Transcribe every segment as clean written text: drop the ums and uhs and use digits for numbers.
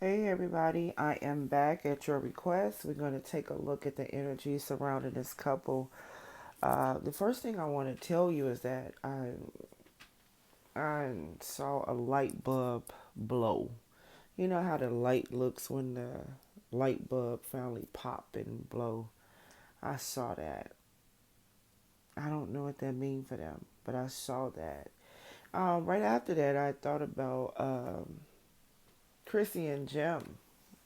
Hey everybody, I am back at your request. We're going to take a look at the energy surrounding this couple. The first thing I want to tell you is that I saw a light bulb blow. You know how the light looks when the light bulb finally pop and blow. I saw that. I don't know what that means for them, but I saw that. Right after that, I thought about Chrissy and Jim,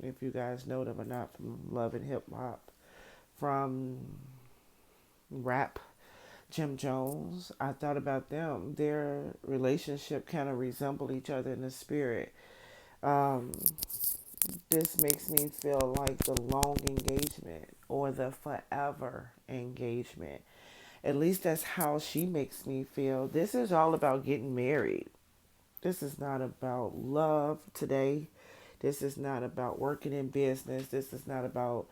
if you guys know them or not, from Love and Hip Hop, from rap, Jim Jones. I thought about them. Their relationship kind of resembled each other in the spirit. Um, this makes me feel like the long engagement or the forever engagement. At least that's how she makes me feel. This is all about getting married. This is not about love today. This is not about working in business. This is not about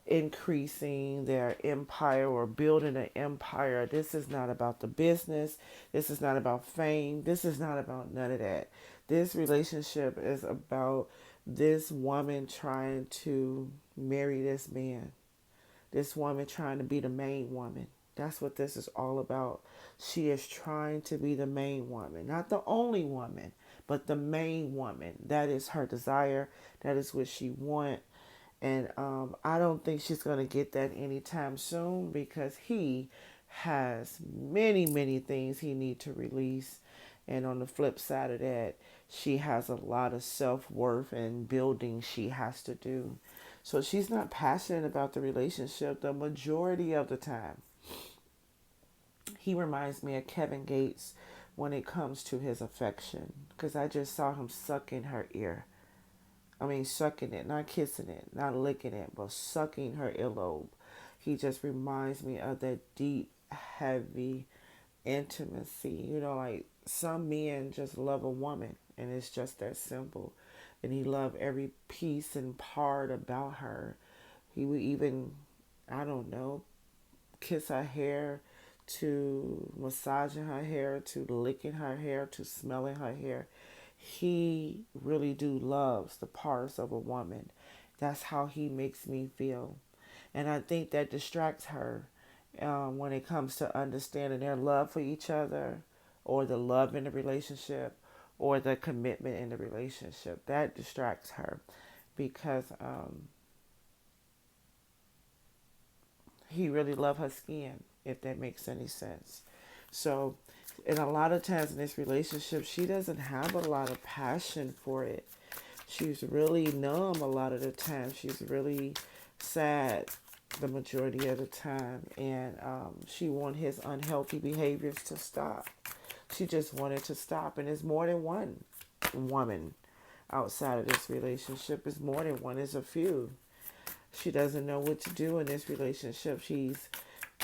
increasing their empire or building an empire. This is not about the business. This is not about fame. This is not about none of that. This relationship is about this woman trying to marry this man. This woman trying to be the main woman. That's what this is all about. She is trying to be the main woman, not the only woman, but the main woman. That is her desire. That is what she wants. And I don't think she's going to get that anytime soon because he has many, many things he needs to release. And on the flip side of that, she has a lot of self-worth and building she has to do. So she's not passionate about the relationship the majority of the time. He reminds me of Kevin Gates when it comes to his affection because I just saw him sucking her ear. I mean, sucking it, not kissing it, not licking it, but sucking her earlobe. He just reminds me of that deep, heavy intimacy. You know, like some men just love a woman, and it's just that simple. And he loved every piece and part about her. He would even, I don't know, kiss her hair, to massaging her hair, to licking her hair, to smelling her hair. He really do loves the parts of a woman. That's how he makes me feel. And I think that distracts her when it comes to understanding their love for each other or the love in the relationship or the commitment in the relationship. That distracts her because he really loved her skin, if that makes any sense. So, and a lot of times in this relationship, she doesn't have a lot of passion for it. She's really numb a lot of the time. She's really sad the majority of the time. And she wanted his unhealthy behaviors to stop. She just wanted to stop. And there's more than one woman outside of this relationship. It's more than one. It's a few. She doesn't know what to do in this relationship. She's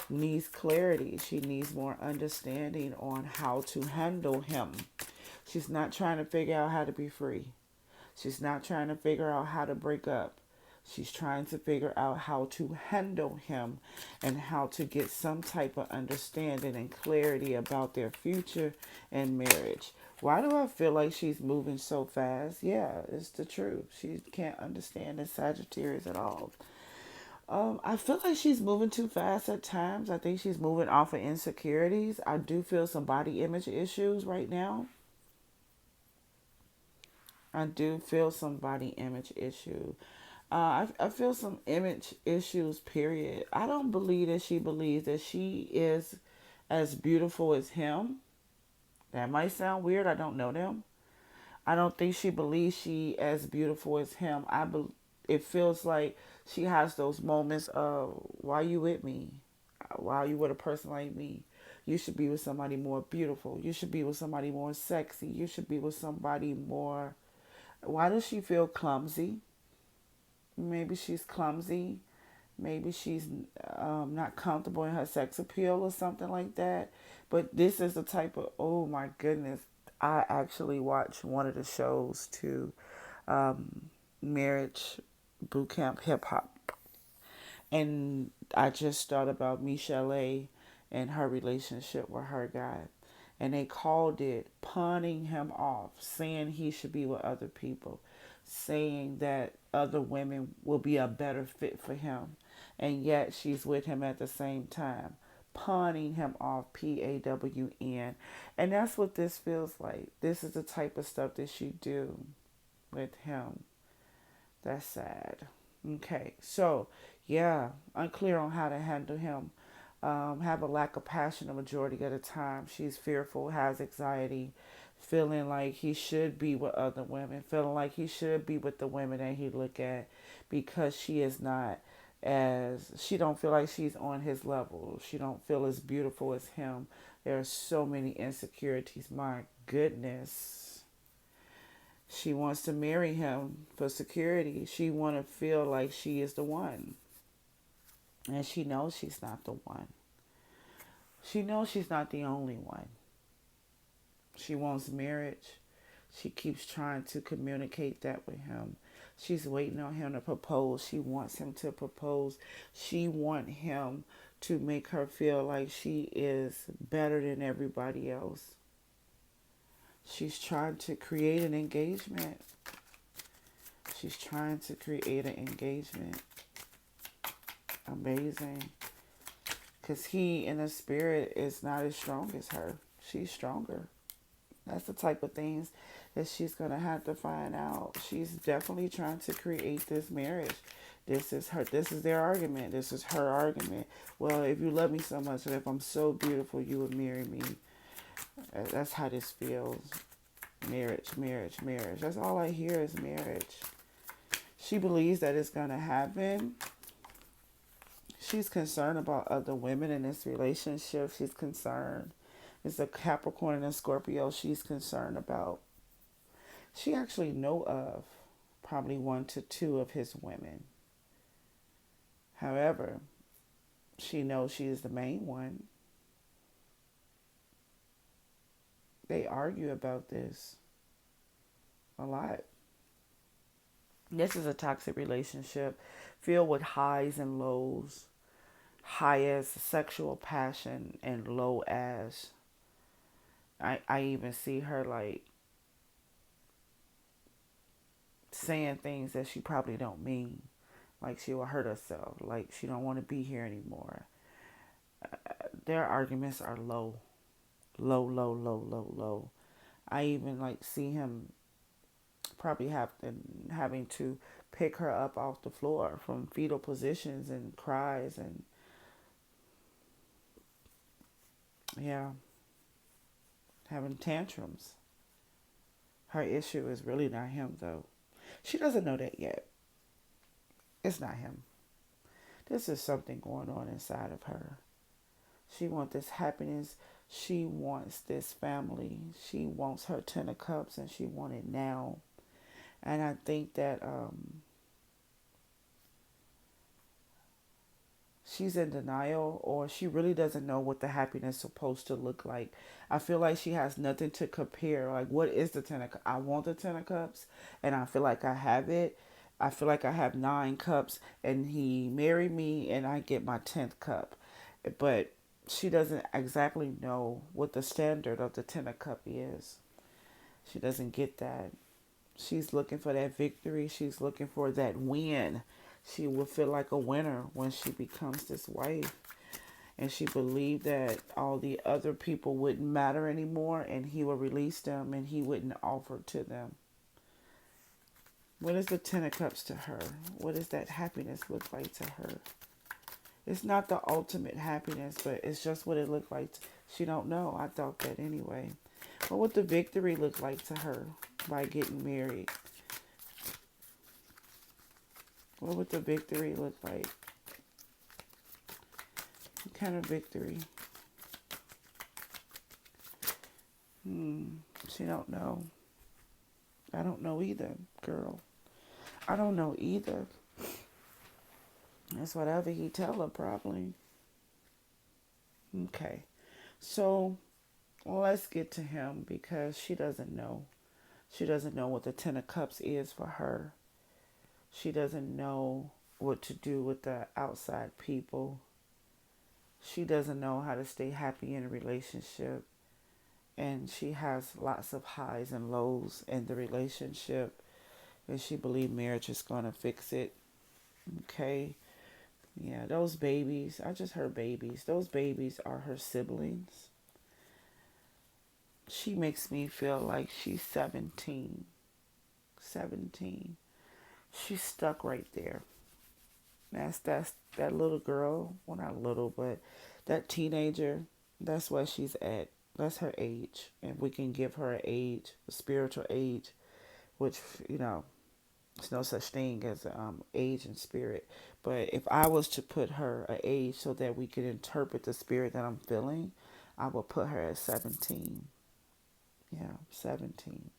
needs clarity. She needs more understanding on how to handle him. She's not trying to figure out how to be free. She's not trying to figure out how to break up. She's trying to figure out how to handle him and how to get some type of understanding and clarity about their future and marriage. Why do I feel like she's moving so fast? Yeah, it's the truth. She can't understand the Sagittarius at all. I feel like she's moving too fast at times. I think she's moving off of insecurities. I do feel some body image issues right now. I do feel some body image issue. I feel some image issues, period. I don't believe that she believes that she is as beautiful as him. That might sound weird. I don't know them. I don't think she believes she as beautiful as him. It feels like she has those moments of, why you with me? Why are you with a person like me? You should be with somebody more beautiful. You should be with somebody more sexy. You should be with somebody more. Why does she feel clumsy? Maybe she's clumsy. Maybe she's not comfortable in her sex appeal or something like that. But this is the type of, oh my goodness. I actually watched one of the shows to Marriage Boot Camp Hip Hop. And I just thought about Michelle and her relationship with her guy. And they called it pawning him off, saying he should be with other people. saying that other women will be a better fit for him, and yet she's with him at the same time, pawning him off, PAWN. And that's what this feels like. This is the type of stuff that she do with him. That's sad. Okay, so yeah, unclear on how to handle him. Have a lack of passion the majority of the time. She's fearful, has anxiety, feeling like he should be with other women, feeling like he should be with the women that he look at, because she is not, as she don't feel like she's on his level. She don't feel as beautiful as him. There are so many insecurities. My goodness. She wants to marry him for security. She want to feel like she is the one. And she knows she's not the one. She knows she's not the only one. She wants marriage. She keeps trying to communicate that with him. She's waiting on him to propose. She wants him to propose. She wants him to make her feel like she is better than everybody else. She's trying to create an engagement. She's trying to create an engagement. Amazing. Because he, in the spirit, is not as strong as her. She's stronger. That's the type of things that she's going to have to find out. She's definitely trying to create this marriage. This is her. This is their argument. This is her argument. Well, if you love me so much, and if I'm so beautiful, you would marry me. That's how this feels. Marriage, marriage, marriage. That's all I hear is marriage. She believes that it's going to happen. She's concerned about other women in this relationship. She's concerned. It's a Capricorn and a Scorpio she's concerned about. She actually know of probably 1 to 2 of his women. However, she knows she is the main one. They argue about this a lot. This is a toxic relationship filled with highs and lows. High as sexual passion and low as I even see her like saying things that she probably don't mean. Like she will hurt herself. Like she don't want to be here anymore. Their arguments are low. Low, low, low, low, low. I even like see him probably having to pick her up off the floor from fetal positions and cries and yeah, having tantrums. Her issue is really not him though. She doesn't know that yet. It's not him. This is something going on inside of her. She wants this happiness. She wants this family. She wants her 10 of cups and she wants it now. And I think that she's in denial, or she really doesn't know what the happiness is supposed to look like. I feel like she has nothing to compare. Like, what is the 10 of cups? I want the 10 of cups and I feel like I have it. I feel like I have 9 cups and he married me and I get my 10th cup. But she doesn't exactly know what the standard of the 10 of cup is. She doesn't get that. She's looking for that victory. She's looking for that win. She will feel like a winner when she becomes this wife. And she believed that all the other people wouldn't matter anymore and he would release them and he wouldn't offer to them. What is the 10 of cups to her? What does that happiness look like to her? It's not the ultimate happiness, but it's just what it looked like. She don't know. I thought that anyway. What would the victory look like to her by getting married? What would the victory look like? What kind of victory? She don't know. I don't know either, girl. I don't know either. That's whatever he tell her, probably. Okay. So, let's get to him because she doesn't know. She doesn't know what the 10 of cups is for her. She doesn't know what to do with the outside people. She doesn't know how to stay happy in a relationship. And she has lots of highs and lows in the relationship. And she believe marriage is going to fix it. Okay. Yeah, those babies, I just heard babies. Those babies are her siblings. She makes me feel like she's 17. 17. She's stuck right there. That's that little girl. Well, not little, but that teenager. That's where she's at. That's her age, and we can give her an age, a spiritual age, which there's no such thing as age and spirit. But if I was to put her an age so that we could interpret the spirit that I'm feeling, I would put her at 17. Yeah, 17.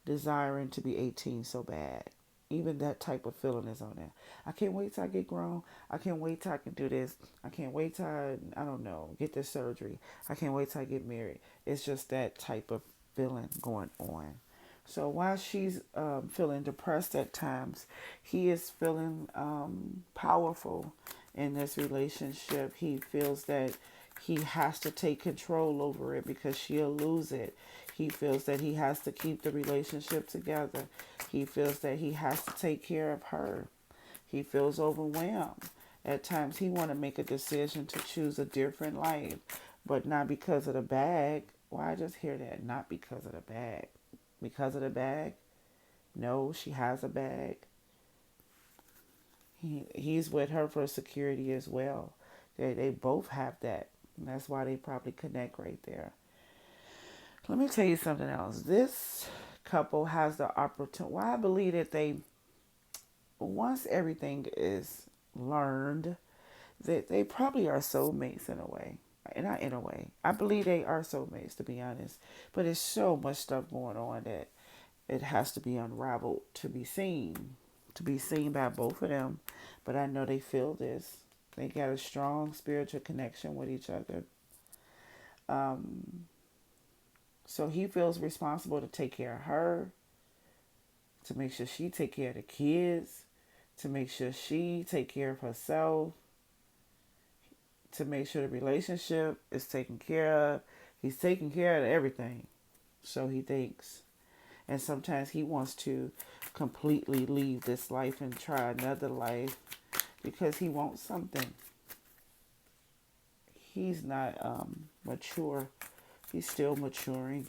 Desiring to be 18 so bad. Even that type of feeling is on there. I can't wait till I get grown. I can't wait till I can do this. I can't wait till I don't know, get this surgery. I can't wait till I get married. It's just that type of feeling going on. So while she's feeling depressed at times, he is feeling powerful in this relationship. He feels that he has to take control over it because she'll lose it. He feels that he has to keep the relationship together. He feels that he has to take care of her. He feels overwhelmed. At times he want to make a decision to choose a different life, but not because of the bag. Why I just hear that? Not because of the bag. Because of the bag? No, she has a bag. He's with her for security as well. They both have that. And that's why they probably connect right there. Let me tell you something else. This couple has the opportunity. Well, I believe that once everything is learned, that they probably are soulmates in a way. And not in a way. I believe they are soulmates, to be honest. But there's so much stuff going on that it has to be unraveled to be seen. To be seen by both of them. But I know they feel this. They got a strong spiritual connection with each other. So he feels responsible to take care of her, to make sure she take care of the kids, to make sure she take care of herself, to make sure the relationship is taken care of. He's taking care of everything. So he thinks. And sometimes he wants to completely leave this life and try another life because he wants something. He's not mature. He's still maturing.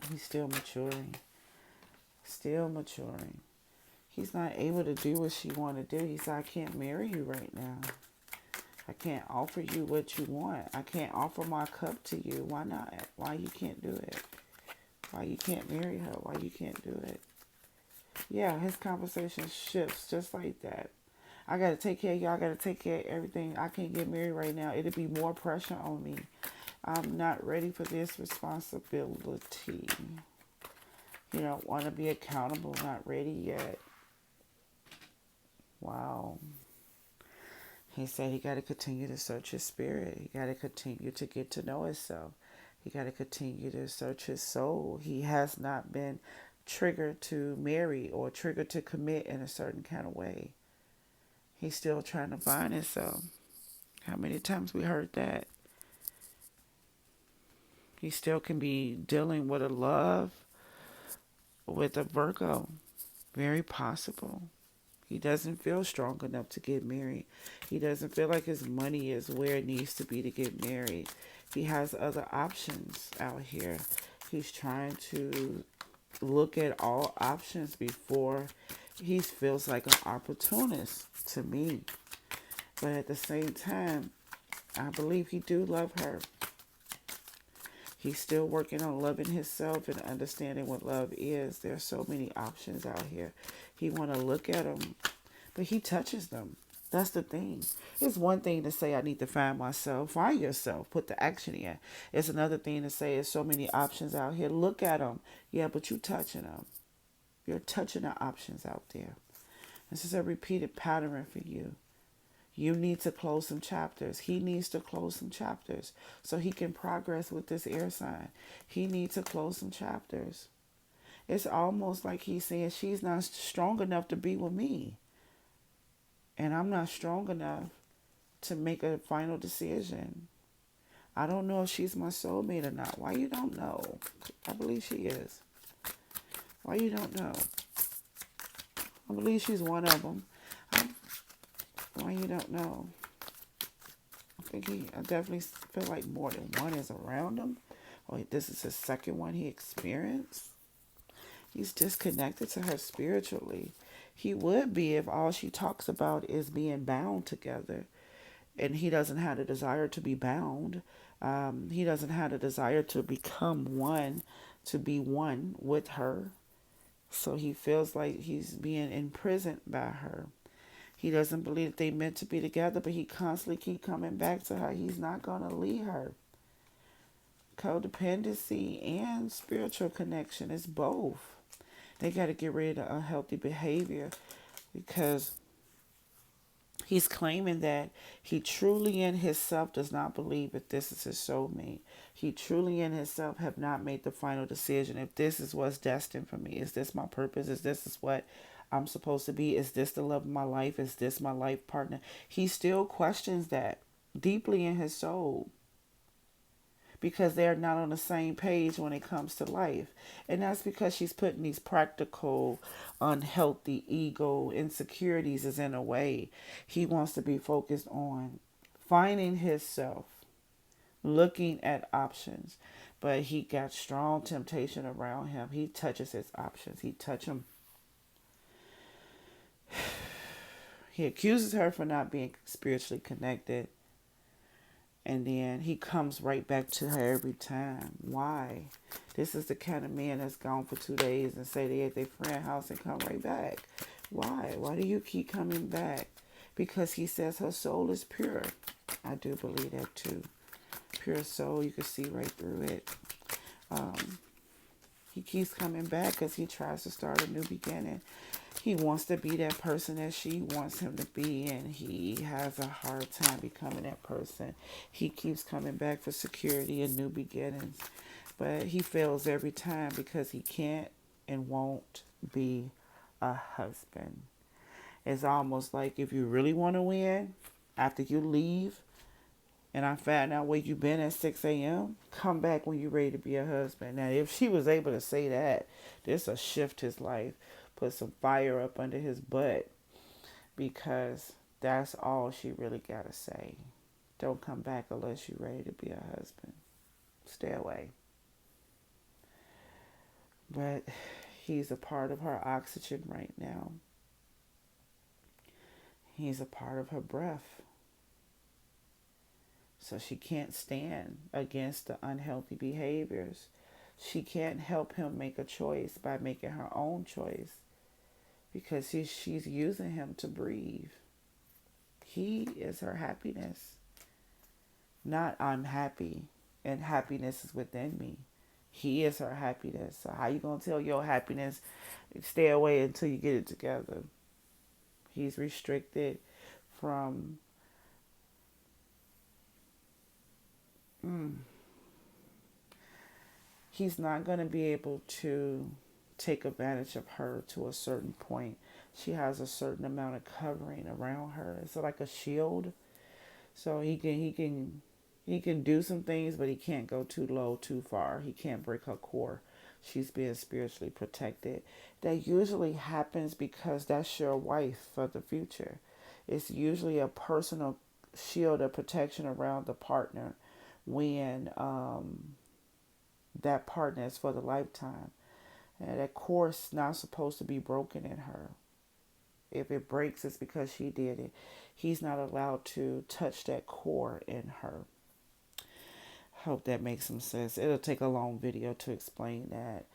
He's still maturing. Still maturing. He's not able to do what she want to do. He said, I can't marry you right now. I can't offer you what you want. I can't offer my cup to you. Why not? Why you can't do it? Why you can't marry her? Why you can't do it? Yeah, his conversation shifts just like that. I got to take care of y'all. I got to take care of everything. I can't get married right now. It'll be more pressure on me. I'm not ready for this responsibility. You don't want to be accountable. Not ready yet. Wow. He said he got to continue to search his spirit. He got to continue to get to know himself. He got to continue to search his soul. He has not been triggered to marry or triggered to commit in a certain kind of way. He's still trying to find himself. How many times we heard that? He still can be dealing with a love with a Virgo. Very possible. He doesn't feel strong enough to get married. He doesn't feel like his money is where it needs to be to get married. He has other options out here. He's trying to look at all options before he feels like an opportunist to me. But at the same time, I believe he do love her. He's still working on loving himself and understanding what love is. There's so many options out here. He want to look at them, but he touches them. That's the thing. It's one thing to say, I need to find myself. Find yourself. Put the action in. It's another thing to say, there's so many options out here. Look at them. Yeah, but you touching them. You're touching the options out there. This is a repeated pattern for you. You need to close some chapters. He needs to close some chapters so he can progress with this air sign. He needs to close some chapters. It's almost like he's saying she's not strong enough to be with me. And I'm not strong enough to make a final decision. I don't know if she's my soulmate or not. Why you don't know? I believe she is. Why you don't know? I believe she's one of them. Why you don't know? I definitely feel like more than one is around him. Oh, this is his second one he experienced. He's disconnected to her spiritually. He would be if all she talks about is being bound together. And he doesn't have the desire to be bound. He doesn't have the desire to become one, to be one with her. So he feels like he's being imprisoned by her. He doesn't believe that they meant to be together, but he constantly keep coming back to her. He's not going to leave her. Codependency and spiritual connection is both. They got to get rid of the unhealthy behavior because he's claiming that he truly in himself does not believe that this is his soulmate. He truly in himself have not made the final decision. If this is what's destined for me, is this my purpose? Is what I'm supposed to be? Is this the love of my life? Is this my life partner? He still questions that deeply in his soul because they're not on the same page when it comes to life. And that's because she's putting these practical, unhealthy ego insecurities is in a way. He wants to be focused on finding himself, looking at options. But he got strong temptation around him. He touches his options. He touch them. He accuses her for not being spiritually connected. And then he comes right back to her every time. Why? This is the kind of man that's gone for 2 days and say they at their friend's house and come right back. Why? Why do you keep coming back? Because he says her soul is pure. I do believe that too. Pure soul, you can see right through it. He keeps coming back because he tries to start a new beginning. He wants to be that person that she wants him to be, and he has a hard time becoming that person. He keeps coming back for security and new beginnings, but he fails every time because he can't and won't be a husband. It's almost like if you really want to win, after you leave, and I found out where you've been at 6 a.m., come back when you're ready to be a husband. Now, if she was able to say that, this will shift his life, put some fire up under his butt, because that's all she really got to say. Don't come back unless you're ready to be a husband. Stay away. But he's a part of her oxygen right now. He's a part of her breath. So she can't stand against the unhealthy behaviors. She can't help him make a choice by making her own choice because she's using him to breathe. He is her happiness. Not I'm happy and happiness is within me. He is her happiness. So how you going to tell your happiness, stay away until you get it together? He's restricted from he's not going to be able to take advantage of her to a certain point. She has a certain amount of covering around her. It's like a shield. So he can do some things, but he can't go too low, too far. He can't break her core. She's being spiritually protected. That usually happens because that's your wife for the future. It's usually a personal shield of protection around the partner when that partner is for the lifetime. And that course not supposed to be broken in her. If it breaks, it's because she did it. He's not allowed to touch that core in her. Hope that makes some sense. It'll take a long video to explain that.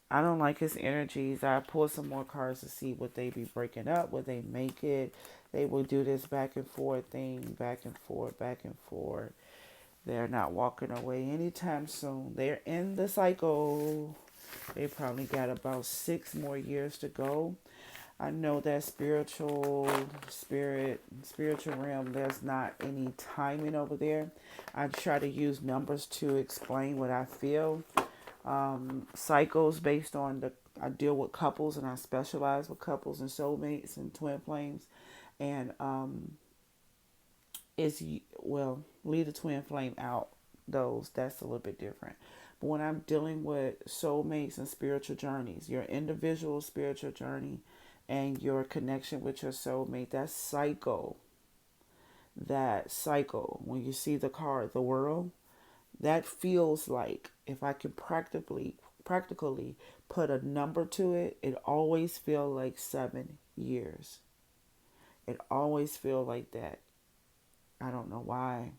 I don't like his energies. I pull some more cards to see what they be breaking up, what they make it. They will do this back and forth thing, back and forth, back and forth. They're not walking away anytime soon. They're in the cycle. They probably got about 6 more years to go. I know that spiritual realm, there's not any timing over there. I try to use numbers to explain what I feel. Cycles based on I deal with couples and I specialize with couples and soulmates and twin flames. And it's, well, leave the twin flame out. That's a little bit different. But when I'm dealing with soulmates and spiritual journeys, your individual spiritual journey and your connection with your soulmate, that cycle, when you see the card, the world, that feels like, if I can practically put a number to it, it always feels like 7 years. It always feels like that. I don't know why.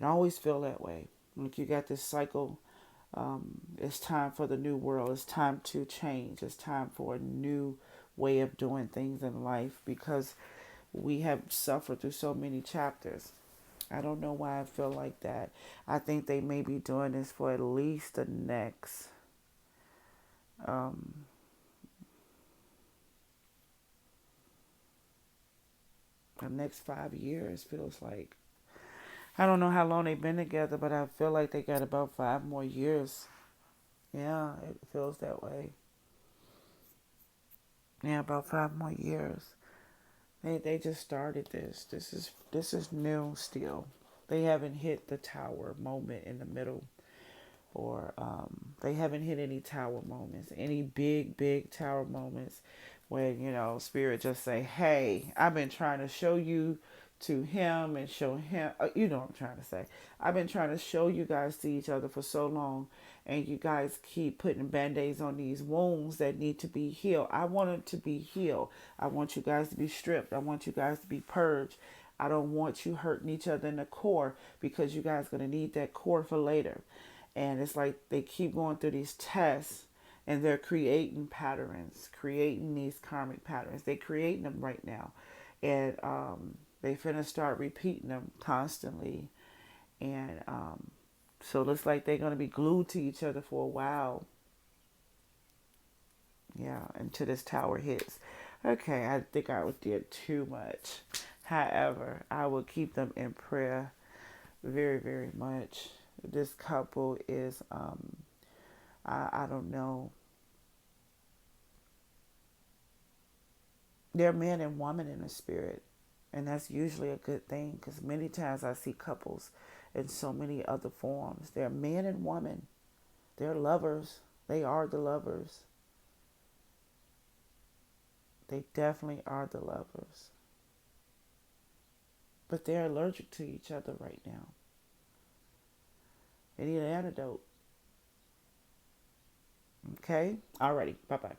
It always feel that way. Like you got this cycle. It's time for the new world. It's time to change. It's time for a new way of doing things in life because we have suffered through so many chapters. I don't know why I feel like that. I think they may be doing this for at least um, the next 5 years. Feels like, I don't know how long they've been together, but I feel like they got about 5 more years. Yeah, it feels that way. Yeah, about 5 more years. They just started this. This is new still. They haven't hit the tower moment in the middle, or they haven't hit any tower moments, any big tower moments where spirit just say, "Hey, I've been trying to show you to him and show him." You know what I'm trying to say. I've been trying to show you guys to each other for so long, and you guys keep putting band-aids on these wounds that need to be healed. I want it to be healed. I want you guys to be stripped. I want you guys to be purged. I don't want you hurting each other in the core, because you guys are going to need that core for later. And it's like they keep going through these tests, and they're creating patterns, creating these karmic patterns. They're creating them right now. And they finna start repeating them constantly. And so it looks like they're going to be glued to each other for a while. Yeah, until this tower hits. Okay, I think I did too much. However, I will keep them in prayer very much. This couple is, I don't know, they're man and woman in the spirit. And that's usually a good thing, because many times I see couples in so many other forms. They're man and woman. They're lovers. They are the lovers. They definitely are the lovers. But they're allergic to each other right now. They need an antidote. Okay? Alrighty. Bye bye.